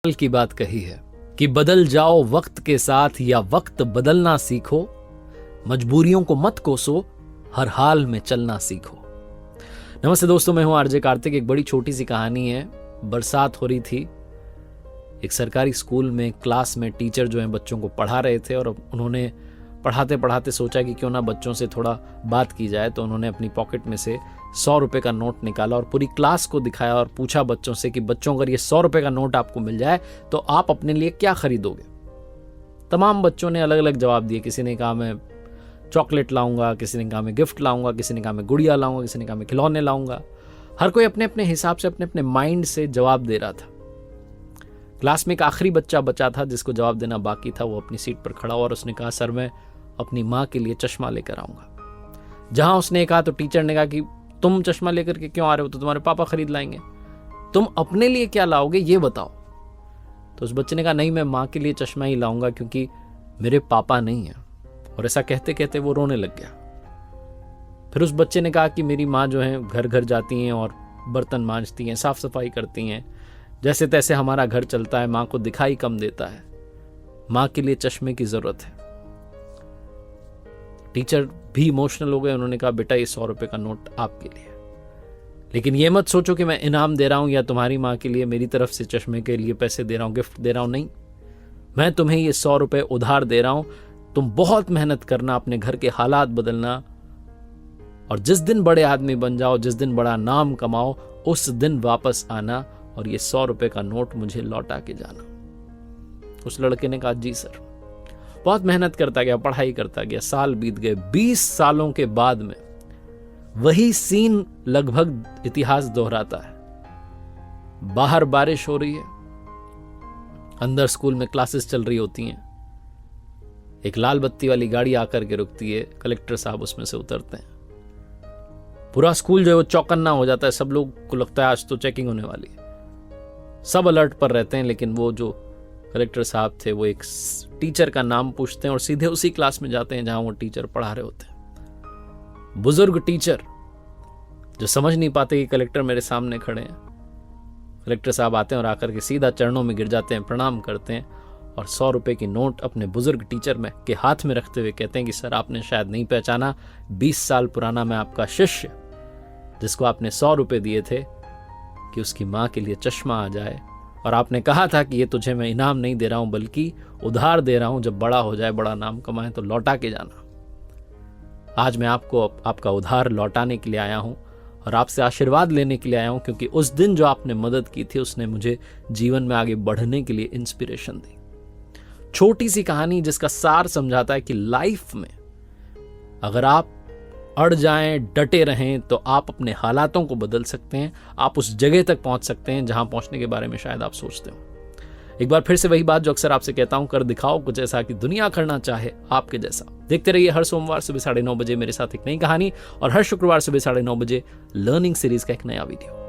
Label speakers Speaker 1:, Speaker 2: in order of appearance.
Speaker 1: की बात कही है कि बदल जाओ वक्त के साथ या वक्त बदलना सीखो, मजबूरियों को मत कोसो, हर हाल में चलना सीखो। नमस्ते दोस्तों, मैं हूं आरजे कार्तिक। एक बड़ी छोटी सी कहानी है। बरसात हो रही थी। एक सरकारी स्कूल में क्लास में टीचर जो है बच्चों को पढ़ा रहे थे और उन्होंने पढ़ाते पढ़ाते सोचा कि क्यों ना बच्चों से थोड़ा बात की जाए। तो उन्होंने अपनी पॉकेट में से 100 रुपए का नोट निकाला और पूरी क्लास को दिखाया और पूछा बच्चों से कि बच्चों, अगर ये 100 रुपए का नोट आपको मिल जाए तो आप अपने लिए क्या खरीदोगे। तमाम बच्चों ने अलग अलग जवाब दिए। किसी ने कहा मैं चॉकलेट लाऊंगा, किसी ने कहा मैं गिफ्ट लाऊंगा, किसी ने कहा मैं गुड़िया लाऊंगा, किसी ने कहा मैं खिलौने लाऊंगा। हर कोई अपने अपने हिसाब से अपने अपने माइंड से जवाब दे रहा था। क्लास में एक आखिरी बच्चा बचा था जिसको जवाब देना बाकी था। वो अपनी सीट पर खड़ा हुआ और उसने कहा, सर मैं अपनी माँ के लिए चश्मा लेकर आऊंगा। जहां उसने कहा तो टीचर ने कहा कि तुम चश्मा लेकर के क्यों आ रहे हो, तो तुम्हारे पापा खरीद लाएंगे। तुम अपने लिए क्या लाओगे ये बताओ। तो उस बच्चे ने कहा, नहीं मैं माँ के लिए चश्मा ही लाऊंगा क्योंकि मेरे पापा नहीं है। और ऐसा कहते कहते वो रोने लग गया। फिर उस बच्चे ने कहा कि मेरी माँ जो है घर घर जाती हैं और बर्तन मांजती हैं, साफ सफाई करती हैं, जैसे तैसे हमारा घर चलता है, माँ को दिखाई कम देता है, माँ के लिए चश्मे की जरूरत है। टीचर भी इमोशनल हो गए। उन्होंने कहा, बेटा ये 100 रुपए का नोट आपके लिए, लेकिन ये मत सोचो कि मैं इनाम दे रहा हूं या तुम्हारी माँ के लिए मेरी तरफ से चश्मे के लिए पैसे दे रहा हूं, गिफ्ट दे रहा हूं। नहीं, मैं तुम्हें ये 100 रुपए उधार दे रहा हूं। तुम बहुत मेहनत करना, अपने घर के हालात बदलना, और जिस दिन बड़े आदमी बन जाओ, जिस दिन बड़ा नाम कमाओ, उस दिन वापस आना और ये 100 रुपए का नोट मुझे लौटा के जाना। उस लड़के ने कहा, जी सर। बहुत मेहनत करता गया, पढ़ाई करता गया। साल बीत गए। 20 सालों के बाद में वही सीन लगभग इतिहास दोहराता है। बाहर बारिश हो रही है, अंदर स्कूल में क्लासेस चल रही होती हैं। एक लाल बत्ती वाली गाड़ी आकर के रुकती है। कलेक्टर साहब उसमें से उतरते हैं। पूरा स्कूल जो है वो चौकन्ना हो जाता है। सब लोग को लगता है आज तो चेकिंग होने वाली है। सब अलर्ट पर रहते हैं, लेकिन वो जो कलेक्टर साहब थे वो एक टीचर का नाम पूछते हैं और सीधे उसी क्लास में जाते हैं जहां वो टीचर पढ़ा रहे होते हैं। बुजुर्ग टीचर जो समझ नहीं पाते कि कलेक्टर मेरे सामने खड़े हैं। कलेक्टर साहब आते हैं और आकर के सीधा चरणों में गिर जाते हैं, प्रणाम करते हैं और 100 रुपए की नोट अपने बुजुर्ग टीचर में के हाथ में रखते हुए कहते हैं कि सर आपने शायद नहीं पहचाना, 20 साल पुराना मैं आपका शिष्य, जिसको आपने 100 रुपए दिए थे कि उसकी माँ के लिए चश्मा आ जाए, और आपने कहा था कि ये तुझे मैं इनाम नहीं दे रहा हूं बल्कि उधार दे रहा हूं, जब बड़ा हो जाए, बड़ा नाम कमाए तो लौटा के जाना। आज मैं आपको आपका उधार लौटाने के लिए आया हूं और आपसे आशीर्वाद लेने के लिए आया हूं, क्योंकि उस दिन जो आपने मदद की थी उसने मुझे जीवन में आगे बढ़ने के लिए इंस्पिरेशन दी। छोटी सी कहानी जिसका सार समझाता है कि लाइफ में अगर आप अड़ जाएं, डटे रहें, तो आप अपने हालातों को बदल सकते हैं। आप उस जगह तक पहुंच सकते हैं जहां पहुंचने के बारे में शायद आप सोचते हो। एक बार फिर से वही बात जो अक्सर आपसे कहता हूं, कर दिखाओ कुछ ऐसा कि दुनिया करना चाहे आपके जैसा। देखते रहिए हर सोमवार सुबह 9:30 बजे मेरे साथ एक नई कहानी, और हर शुक्रवार सुबह 9:30 बजे लर्निंग सीरीज का एक नया वीडियो।